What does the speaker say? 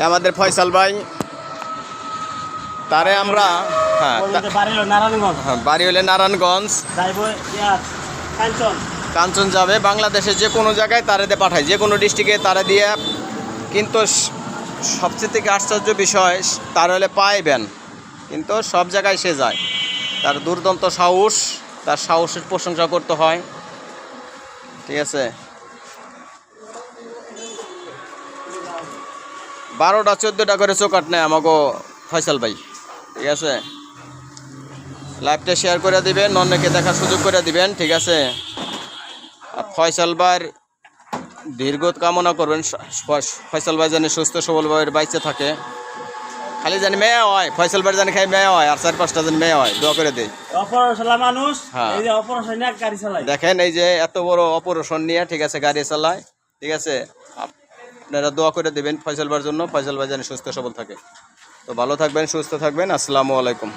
আমাদের ফয়সাল ভাই, তারে আমরা বাড়ি হলে নারায়ণগঞ্জ, কাঞ্চন যাবে, বাংলাদেশে যে কোনো জায়গায় তারে দিয়ে পাঠায়, যে কোনো ডিস্ট্রিক্টে তারা দিয়ে। কিন্তু সবচেয়ে থেকে আশ্চর্য বিষয়, তার হলে পাইবেন, কিন্তু সব জায়গায় সে যায়। তার দুর্দান্ত সাহস, তার সাহসের প্রশংসা করতে হয়, ঠিক আছে। 12টা 14টা করে চোকাট নেয় আমাকে ফয়সাল ভাই, ঠিক আছে। লাইভটা শেয়ার করে দিবেন, অন্যকে দেখার সুযোগ করে দিবেন, ঠিক আছে। আর ফয়সাল ভাইয়ের দীর্ঘ কামনা করবেন, ফয়সাল ভাই জানি সুস্থ সবলভাবে বাইচে থাকে, খালি জানি মেয়ে হয়, ফয়সাল ভাই জানি খাই মেয়ে হয়, আর 4-5টা জানি মেয়ে হয়, দোয়া করে দেয়। হ্যাঁ দেখেন, এই যে এত বড় অপারেশন নিয়ে, ঠিক আছে, গাড়ি চালায়, ঠিক আছে। আপনারা দোয়া করে দেবেন ফয়সাল ভাইয়ের জন্য, ফয়সাল ভাই জানি সুস্থ সবল থাকে। তো ভালো থাকবেন, সুস্থ থাকবেন, আসসালামু আলাইকুম।